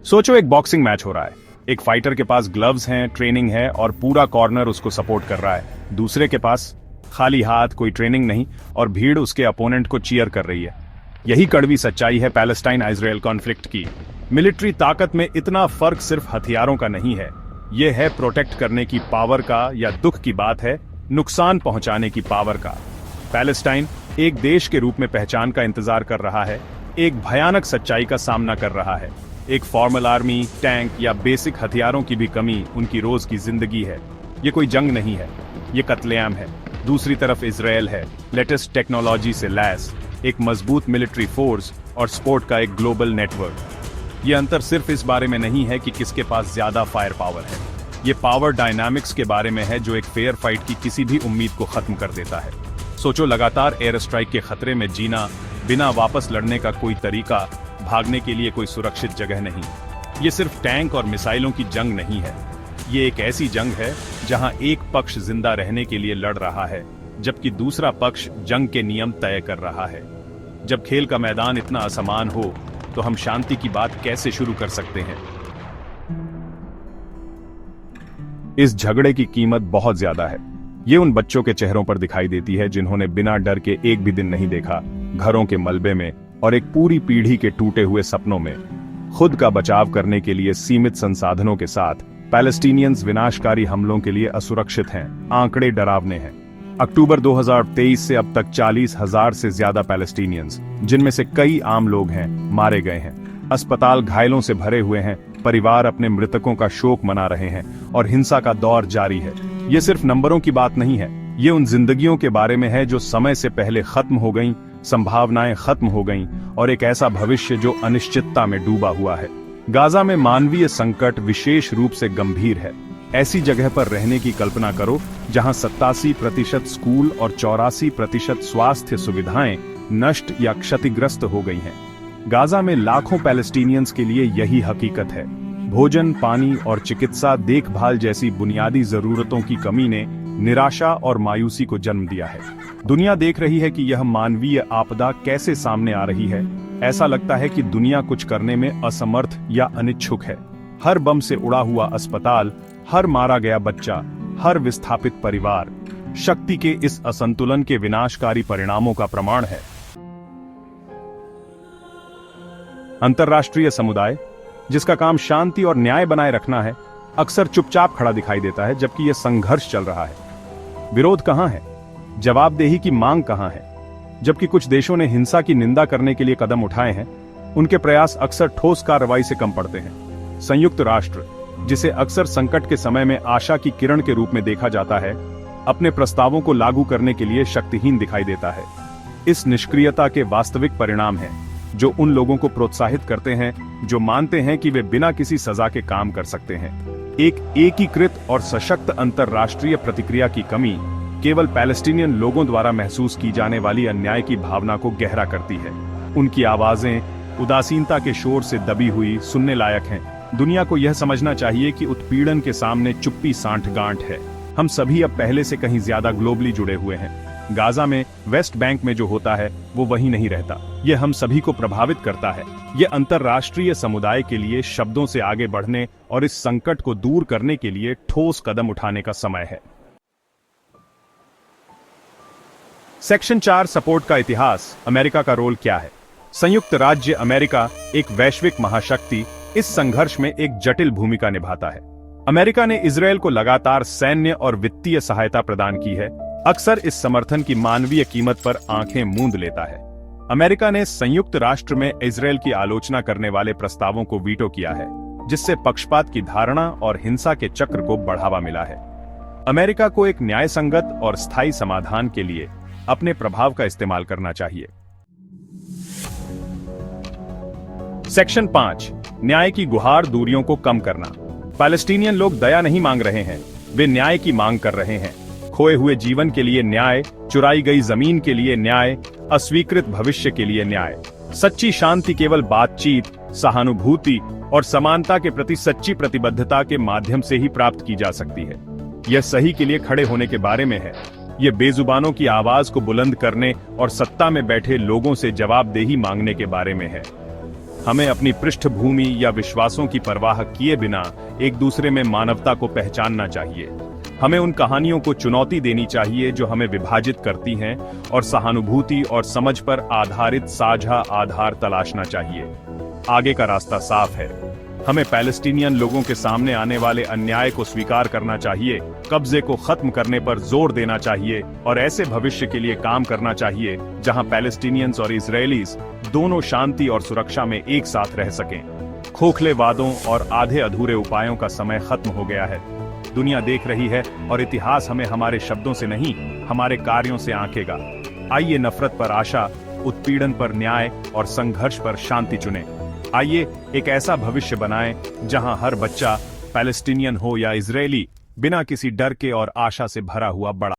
सोचो एक boxing match हो रहा है। एक फाइटर के पास ग्लव्स हैं, ट्रेनिंग है और पूरा कॉर्नर उसको सपोर्ट कर रहा है। दूसरे के पास खाली हाथ, कोई ट्रेनिंग नहीं और भीड़ उसके अपोनेंट को चीयर कर रही है। यही कड़वी सच्चाई है पैलेस्टाइन इजराइल कॉन्फ्लिक्ट की। मिलिट्री ताकत में इतना फर्क सिर्फ हथियारों का नहीं है, यह है प्रोटेक्ट करने की पावर का, या दुख की बात है नुकसान पहुंचाने की पावर का। पैलेस्टाइन एक देश के रूप में पहचान का इंतजार कर रहा है, एक भयानक सच्चाई का सामना कर रहा है। एक फॉर्मल आर्मी, टैंक या बेसिक हथियारों की भी कमी उनकी रोज की जिंदगी है। ये कोई जंग नहीं है, ये कत्लेआम है। दूसरी तरफ इजराइल है, लेटेस्ट टेक्नोलॉजी से लैस, एक मजबूत मिलिट्री फोर्स और स्पोर्ट का एक ग्लोबल नेटवर्क। ये अंतर सिर्फ इस बारे में नहीं है कि किसके पास ज्यादा फायर पावर है, ये पावर डायनामिक्स के बारे में है जो एक फेयर फाइट की किसी भी उम्मीद को खत्म कर देता है। सोचो, लगातार एयर स्ट्राइक के खतरे में जीना, बिना वापस लड़ने का कोई तरीका, भागने के लिए कोई सुरक्षित जगह नहीं। ये सिर्फ टैंक और मिसाइलों की जंग नहीं है, ये एक ऐसी जंग है जहां एक पक्ष जिंदा रहने के लिए लड़ रहा है जबकि दूसरा पक्ष जंग के नियम तय कर रहा है। जब खेल का मैदान इतना असमान हो तो हम शांति की बात कैसे शुरू कर सकते हैं? इस झगड़े की कीमत बहुत ज्यादा है। ये उन बच्चों के चेहरों पर दिखाई देती है जिन्होंने बिना डर के एक भी दिन नहीं देखा, घरों के मलबे में और एक पूरी पीढ़ी के टूटे हुए सपनों में। खुद का बचाव करने के लिए सीमित संसाधनों के साथ पैलेस्टीनियंस विनाशकारी हमलों के लिए असुरक्षित हैं। आंकड़े डरावने हैं। अक्टूबर 2023 से अब तक 40,000 से ज्यादा पैलेस्टीनियंस, जिनमें से कई आम लोग हैं, मारे गए हैं। अस्पताल घायलों से भरे हुए हैं, परिवार अपने मृतकों का शोक मना रहे हैं और हिंसा का दौर जारी है। ये सिर्फ नंबरों की बात नहीं है, ये उन जिंदगियों के बारे में है जो समय से पहले खत्म हो गईं, संभावनाएं खत्म हो गईं और एक ऐसा भविष्य जो अनिश्चितता में डूबा हुआ है। गाजा में मानवीय संकट विशेष रूप से गंभीर है। ऐसी जगह पर रहने की कल्पना करो जहां 87% स्कूल और 84% स्वास्थ्य सुविधाएं नष्ट या क्षतिग्रस्त हो गई हैं। गाजा में लाखों पैलेस्टीनियंस के लिए यही हकीकत है। भोजन, पानी और चिकित्सा देखभाल जैसी बुनियादी जरूरतों की कमी ने निराशा और मायूसी को जन्म दिया है। दुनिया देख रही है कि यह मानवीय आपदा कैसे सामने आ रही है। ऐसा लगता है कि दुनिया कुछ करने में असमर्थ या अनिच्छुक है। हर बम से उड़ा हुआ अस्पताल, हर मारा गया बच्चा, हर विस्थापित परिवार शक्ति के इस असंतुलन के विनाशकारी परिणामों का प्रमाण है। अंतर्राष्ट्रीय समुदाय, जिसका काम शांति और न्याय बनाए रखना है, अक्सर चुपचाप खड़ा दिखाई देता है जबकि यह संघर्ष चल रहा है। विरोध कहां है? जवाबदेही की मांग कहां है? जबकि कुछ देशों ने हिंसा की निंदा करने के लिए कदम उठाए हैं, उनके प्रयास अक्सर ठोस कार्रवाई से कम पड़ते हैं। संयुक्त राष्ट्र, जिसे अक्सर संकट के समय में आशा की किरण के रूप में देखा जाता है, अपने प्रस्तावों को लागू करने के लिए शक्तिहीन दिखाई देता है। इस निष्क्रियता के वास्तविक परिणाम हैं जो उन लोगों को प्रोत्साहित करते हैं जो मानते हैं कि वे बिना किसी सजा के काम कर सकते हैं। एक एकीकृत और सशक्त अंतर्राष्ट्रीय प्रतिक्रिया की कमी केवल पैलेस्टीनियन लोगों द्वारा महसूस की जाने वाली अन्याय की भावना को गहरा करती है। उनकी आवाजें उदासीनता के शोर से दबी हुई सुनने लायक हैं। दुनिया को यह समझना चाहिए कि उत्पीड़न के सामने चुप्पी सांठगांठ है। हम सभी अब पहले से कहीं ज्यादा ग्लोबली जुड़े हुए हैं। गाजा में, वेस्ट बैंक में जो होता है वो वहीं नहीं रहता। यह हम सभी को प्रभावित करता है। यह अंतर्राष्ट्रीय समुदाय के लिए शब्दों से आगे बढ़ने और इस संकट को दूर करने के लिए ठोस कदम उठाने का समय है। सेक्शन 4 सपोर्ट का इतिहास। अमेरिका का रोल क्या है? संयुक्त राज्य अमेरिका, एक वैश्विक महाशक्ति, इस संघर्ष में एक जटिल भूमिका निभाता है। अमेरिका ने इजरायल को लगातार सैन्य और वित्तीय सहायता प्रदान की है। अक्सर इस समर्थन की मानवीय कीमत पर आंखें मूंद लेता है। अमेरिका ने संयुक्त राष्ट्र में इजरायल की आलोचना करने वाले प्रस्तावों को वीटो किया है, जिससे पक्षपात की धारणा और हिंसा के चक्र को बढ़ावा मिला है। अमेरिका को एक न्यायसंगत और स्थायी समाधान के लिए अपने प्रभाव का इस्तेमाल करना चाहिए। सेक्शन 5 न्याय की गुहार, दूरियों को कम करना। पैलेस्टीनियन लोग दया नहीं मांग रहे हैं, वे न्याय की मांग कर रहे हैं। खोए हुए जीवन के लिए न्याय, चुराई गई जमीन के लिए न्याय, अस्वीकृत भविष्य के लिए न्याय। सच्ची शांति केवल बातचीत, सहानुभूति और समानता के प्रति सच्ची प्रतिबद्धता के माध्यम से ही प्राप्त की जा सकती है। यह सही के लिए खड़े होने के बारे में है। यह बेजुबानों की आवाज को बुलंद करने और सत्ता में बैठे लोगों से जवाबदेही मांगने के बारे में है। हमें अपनी पृष्ठभूमि या विश्वासों की परवाह किए बिना एक दूसरे में मानवता को पहचानना चाहिए। हमें उन कहानियों को चुनौती देनी चाहिए जो हमें विभाजित करती हैं और सहानुभूति और समझ पर आधारित साझा आधार तलाशना चाहिए। आगे का रास्ता साफ है। हमें पैलेस्टीनियन लोगों के सामने आने वाले अन्याय को स्वीकार करना चाहिए, कब्जे को खत्म करने पर जोर देना चाहिए और ऐसे भविष्य के लिए काम करना चाहिए जहां पैलेस्टीनियंस और इजरायलीज दोनों शांति और सुरक्षा में एक साथ रह सकें। खोखले वादों और आधे अधूरे उपायों का समय खत्म हो गया है। दुनिया देख रही है और इतिहास हमें हमारे शब्दों से नहीं, हमारे कार्यों से आंकेगा। आइए नफरत पर आशा, उत्पीड़न पर न्याय और संघर्ष पर शांति चुनें। आइए एक ऐसा भविष्य बनाएं जहां हर बच्चा पैलेस्टीनियन हो या इजरायली, बिना किसी डर के और आशा से भरा हुआ बड़ा